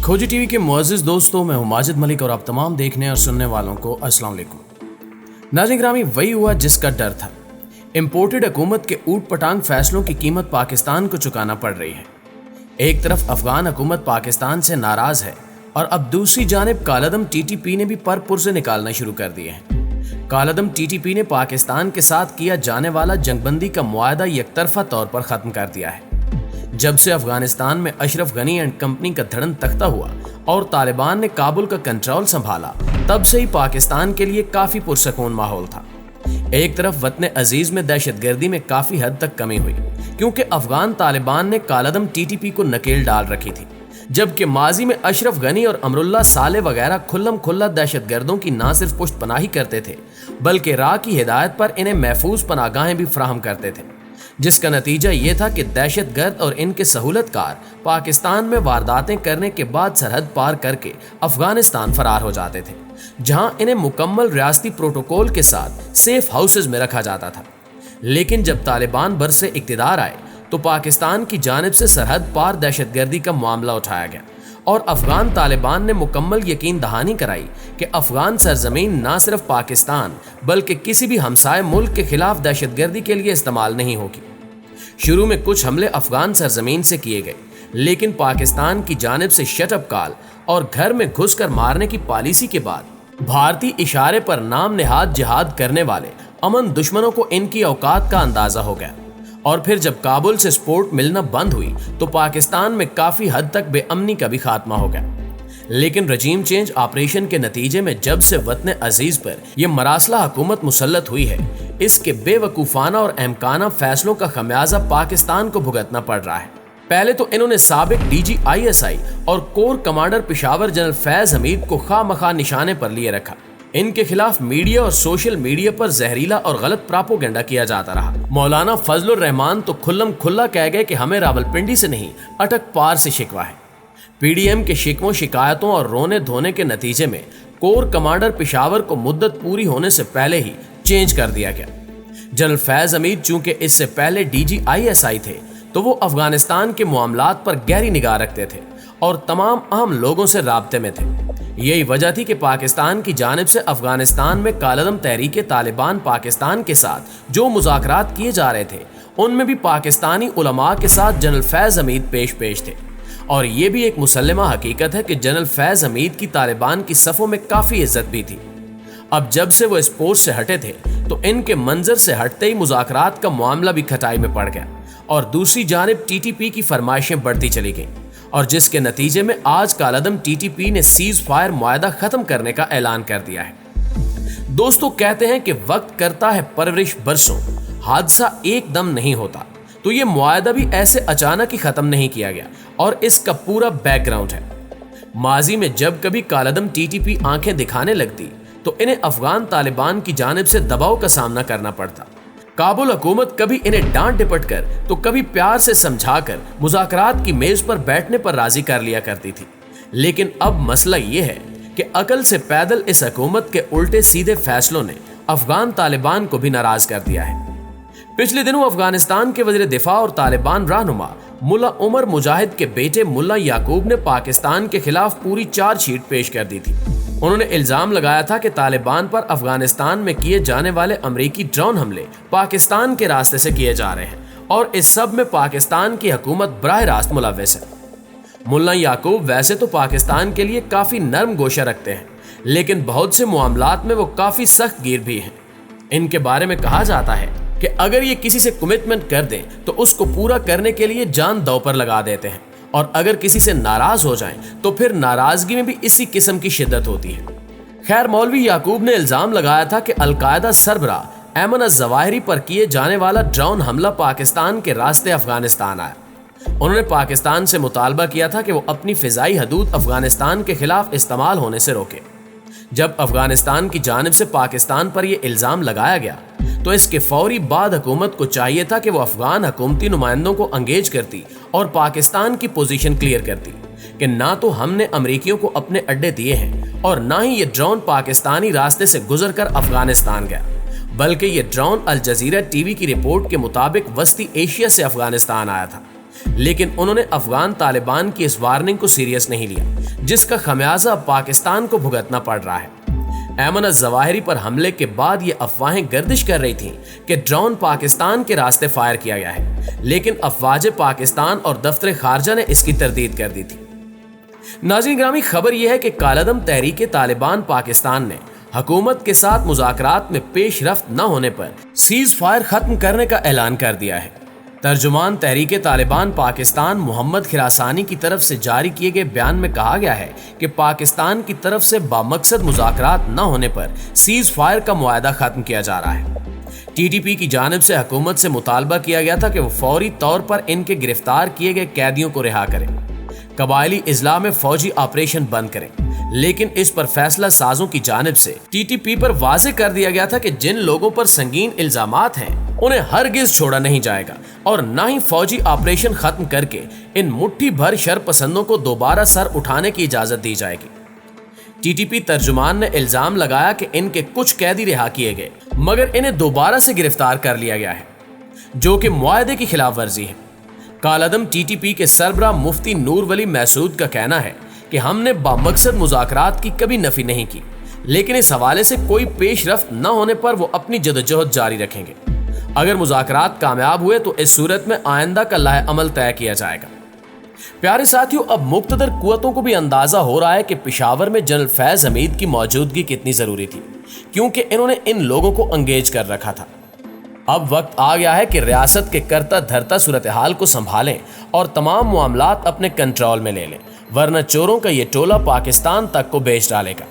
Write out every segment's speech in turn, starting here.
खोजी टीवी के मुअज़्ज़िज़ दोस्तों, मैं हूं माजिद मलिक और आप तमाम देखने और सुनने वालों को अस्सलाम वालेकुम। नाज़रीन ग्रामी, वही हुआ जिसका डर था। इम्पोर्टेड हुकूमत के ऊट पटांग फैसलों की कीमत पाकिस्तान को चुकाना पड़ रही है। एक तरफ अफगान हुकूमत पाकिस्तान से नाराज है और अब दूसरी जानिब कालादम टीटीपी ने भी पर पुर्जे निकालना शुरू कर दिए हैं। कालादम टीटीपी ने पाकिस्तान के साथ किया जाने वाला जंगबंदी का मुआहदा यकतरफा तौर पर खत्म कर दिया है। जब से अफगानिस्तान में अशरफ गनी एंड कंपनी का धड़न तख्ता हुआ और तालिबान ने काबुल का कंट्रोल संभाला, तब से ही पाकिस्तान के लिए काफी पुरसकून माहौल था। एक तरफ वतन अजीज में दहशतगर्दी में काफी हद तक कमी हुई, क्योंकि अफगान तालिबान ने कालादम टीटीपी को नकेल डाल रखी थी, जबकि माजी में अशरफ गनी और अमरुल्लाह साले वगैरह खुल्लम खुल्ला दहशतगर्दों की न सिर्फ पुष्ट पनाही करते थे, बल्कि राह की हिदायत पर इन्हें महफूज पनागाहें भी फराहम करते थे, जिसका नतीजा ये था कि दहशतगर्द और इनके सहूलतकार पाकिस्तान में वारदातें करने के बाद सरहद पार करके अफगानिस्तान फरार हो जाते थे, जहां इन्हें मुकम्मल रियासती प्रोटोकॉल के साथ सेफ हाउसेज में रखा जाता था। लेकिन जब तालिबान बरसे इक्तिदार आए तो पाकिस्तान की जानिब से सरहद पार दहशतगर्दी का मामला उठाया गया और अफगान तालिबान ने मुकम्मल यकीन दहानी कराई कि अफगान सरजमीन ना सिर्फ पाकिस्तान बल्कि किसी भी हमसाए मुल्क के खिलाफ दहशतगर्दी के लिए इस्तेमाल नहीं होगी। शुरू में कुछ हमले अफगान सरजमीन से किए गए, लेकिन पाकिस्तान की जानिब से शटअप कॉल और घर में घुसकर मारने की पॉलिसी के बाद भारतीय इशारे पर नाम नेहाद जिहाद करने वाले अमन दुश्मनों को इनकी औकात का अंदाजा हो गया। और फिर जब काबुल से सपोर्ट मिलना बंद हुई तो पाकिस्तान में काफी हद तक बेअमनी का भी खात्मा हो गया। लेकिन रजीम चेंज ऑपरेशन के नतीजे में जब से वतन अजीज पर यह मरासला हुकूमत मुसल्लत हुई है, इसके बेवकूफाना और अहमकाना फैसलों का खमियाजा पाकिस्तान को भुगतना पड़ रहा है। पहले तो इन्होंने साबिक डीजी ISI और core commander Peshawar general Faiz Hamid को खामखा निशाने पर लिए रखा। इनके खिलाफ मीडिया और सोशल मीडिया पर जहरीला और गलत प्रोपेगेंडा किया जाता रहा। मौलाना फजलुर रहमान तो खुल्लम खुल्ला कह गए कि हमें रावलपिंडी से नहीं अटक पार से शिकवा है। PDM के शिकवों शिकायतों और रोने धोने के नतीजे में कोर कमांडर पेशावर को मुद्दत पूरी होने से पहले ही चेंज कर दिया गया। जनरल फैज हमीद चूंकि इससे पहले DG ISI थे, तो वो अफगानिस्तान के मामलात पर गहरी निगाह रखते थे और तमाम अहम लोगों से राब्ते में थे। यही वजह थी कि पाकिस्तान की जानिब से अफगानिस्तान में कालादम तहरीके तालिबान पाकिस्तान के साथ जो मुज़ाकरात किए जा रहे थे, उनमें भी पाकिस्तानी उलमा के साथ जनरल फैज हमीद पेश थे। और ये भी एक मुसल्लमा हकीकत है कि जनरल फैज हमीद की तालिबान की सफ़ों में काफ़ी इज्जत भी थी। अब जब से वो इस पोस्ट से हटे थे तो इनके मंजर से हटते ही मुज़ाकरात का मामला भी खटाई में पड़ गया और दूसरी जानिब TTP की फरमाइशें बढ़ती चली गईं, और जिसके नतीजे में आज कालादम TTP ने सीज फायर मुआहदा खत्म करने का ऐलान कर दिया है। दोस्तों, कहते हैं कि वक्त करता है परवरिश बरसों, हादसा एकदम नहीं होता, तो ये मुआहदा भी ऐसे अचानक ही खत्म नहीं किया गया और इसका पूरा बैकग्राउंड है। माजी में जब कभी कालादम TTP आंखें दिखाने लगती तो इन्हें अफगान तालिबान की जानिब से दबाव का सामना करना पड़ता। काबुल हुकूमत कभी इन्हें डांट डिपट कर तो कभी प्यार से समझाकर मुज़ाकरात की मेज पर बैठने पर राजी कर लिया करती थी। लेकिन अब मसला ये है कि अकल से पैदल इस हुकूमत के उल्टे सीधे फैसलों ने अफगान तालिबान को भी नाराज कर दिया है। पिछले दिनों अफगानिस्तान के वज़ीर दिफा और तालिबान रहनुमा मुल्ला उमर मुजाहिद के बेटे मुल्ला याकूब ने पाकिस्तान के खिलाफ पूरी चार्जशीट पेश कर दी थी। उन्होंने इल्जाम लगाया था कि तालिबान पर अफगानिस्तान में किए जाने वाले अमेरिकी ड्रोन हमले पाकिस्तान के रास्ते से किए जा रहे हैं और इस सब में पाकिस्तान की हुकूमत बराह रास्त मुलव्वस है। मुल्ला याकूब वैसे तो पाकिस्तान के लिए काफी नरम गोशा रखते हैं, लेकिन बहुत से मामलात में वो काफी सख्त गिर भी हैं। इनके बारे में कहा जाता है कि अगर ये किसी से कमिटमेंट कर दें तो उसको पूरा करने के लिए जान दांव पर लगा देते हैं, और अगर किसी से नाराज हो जाएं तो फिर नाराजगी में भी इसी किस्म की शिद्दत होती है। खैर, मौलवी याकूब ने इल्जाम लगाया था कि अलकायदा सरबरा ऐमन अज़-ज़वाहिरी पर किए जाने वाला ड्रोन हमला पाकिस्तान के रास्ते अफगानिस्तान आया। उन्होंने पाकिस्तान से मुतालबा किया था कि वो अपनी फिजाई हदूद अफगानिस्तान के खिलाफ इस्तेमाल होने से रोके। जब अफगानिस्तान की जानिब से पाकिस्तान पर यह इल्जाम लगाया गया तो इसके फौरी बाद हुकूमत को चाहिए था कि वो अफगान हुकूमती नुमाइंदों को अंगेज करती और पाकिस्तान की पोजीशन क्लियर करती कि ना तो हमने अमरीकियों को अपने अड्डे दिए हैं और ना ही ये ड्रोन पाकिस्तानी रास्ते से गुजरकर अफगानिस्तान गया, बल्कि ये ड्रोन अल जजीरा TV की रिपोर्ट के मुताबिक वस्ती एशिया से अफगानिस्तान आया था। لیکن انہوں نے افغان طالبان کی اس وارننگ کو سیریس نہیں لیا، جس کا خمیازہ پاکستان کو بھگتنا پڑ رہا ہے۔ ایمن الظواہری پر حملے کے بعد یہ افواہیں گردش کر رہی تھیں کہ ڈرون پاکستان کے راستے فائر کیا گیا ہے، لیکن افواج پاکستان اور دفتر خارجہ نے اس کی تردید کر دی تھی۔ ناظرین گرامی، خبر یہ ہے کہ کالعدم تحریک طالبان پاکستان نے حکومت کے ساتھ مذاکرات میں پیش رفت نہ ہونے پر سیز فائر ختم کرنے کا اعلان کر دیا ہے۔ ترجمان تحریک طالبان پاکستان محمد خراسانی کی طرف سے جاری کیے گئے بیان میں کہا گیا ہے کہ پاکستان کی طرف سے بامقصد مذاکرات نہ ہونے پر سیز فائر کا معاہدہ ختم کیا جا رہا ہے۔ ٹی ٹی پی کی جانب سے حکومت سے مطالبہ کیا گیا تھا کہ وہ فوری طور پر ان کے گرفتار کیے گئے قیدیوں کو رہا کریں، قبائلی اضلاع میں فوجی آپریشن بند کریں، لیکن اس پر فیصلہ سازوں کی جانب سے ٹی ٹی پی پر واضح کر دیا گیا تھا کہ جن لوگوں پر سنگین الزامات ہیں انہیں ہرگز چھوڑا نہیں جائے گا، اور نہ ہی فوجی آپریشن ختم کر کے ان مٹھی بھر شر پسندوں کو دوبارہ سر اٹھانے کی اجازت دی جائے گی۔ ٹی ٹی پی ترجمان نے الزام لگایا کہ ان کے کچھ قیدی رہا کیے گئے مگر انہیں دوبارہ سے گرفتار کر لیا گیا ہے، جو کہ معاہدے کی خلاف ورزی ہے۔ کالعدم ٹی ٹی پی کے سربراہ مفتی نور ولی محسود کا کہنا ہے کہ ہم نے بامقصد مذاکرات کی کبھی نفی نہیں کی، لیکن اس حوالے سے کوئی پیش رفت نہ ہونے پر وہ اپنی جدوجہد جاری رکھیں گے۔ اگر مذاکرات کامیاب ہوئے تو اس صورت میں آئندہ کا لائحہ عمل طے کیا جائے گا۔ پیارے ساتھیوں، اب مقتدر قوتوں کو بھی اندازہ ہو رہا ہے کہ پشاور میں جنرل فیض حمید کی موجودگی کتنی ضروری تھی، کیونکہ انہوں نے ان لوگوں کو انگیج کر رکھا تھا۔ اب وقت آ گیا ہے کہ ریاست کے کرتا دھرتا صورتحال کو سنبھالیں اور تمام معاملات اپنے کنٹرول میں لے لیں، ورنہ چوروں کا یہ ٹولہ پاکستان تک کو بیچ ڈالے گا۔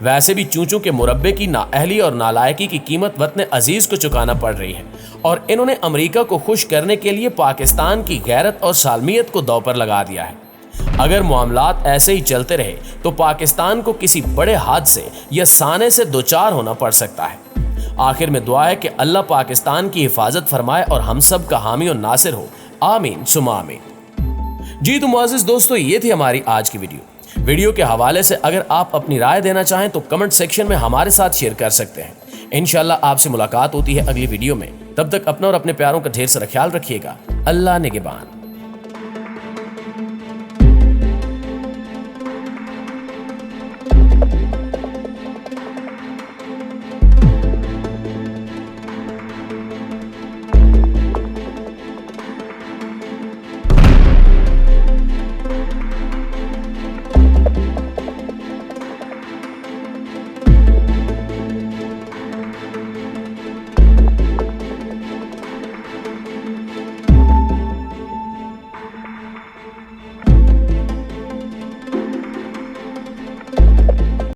ویسے بھی چونچوں کے مربے کی نااہلی اور نالائکی کی قیمت وطن عزیز کو چکانا پڑ رہی ہے، اور انہوں نے امریکہ کو خوش کرنے کے لیے پاکستان کی غیرت اور سالمیت کو داؤ پر لگا دیا ہے۔ اگر معاملات ایسے ہی چلتے رہے تو پاکستان کو کسی بڑے حادثے یا سانے سے دوچار ہونا پڑ سکتا ہے۔ آخر میں دعا ہے کہ اللہ پاکستان کی حفاظت فرمائے اور ہم سب کا حامی و ناصر ہو، آمین ثم آمین۔ جی تو معزز دوستو، یہ تھی ہماری آج کی ویڈیو کے حوالے سے اگر آپ اپنی رائے دینا چاہیں تو کمنٹ سیکشن میں ہمارے ساتھ شیئر کر سکتے ہیں۔ انشاءاللہ آپ سے ملاقات ہوتی ہے اگلی ویڈیو میں، تب تک اپنا اور اپنے پیاروں کا ڈھیر سارا خیال رکھیے گا۔ اللہ نگہبان۔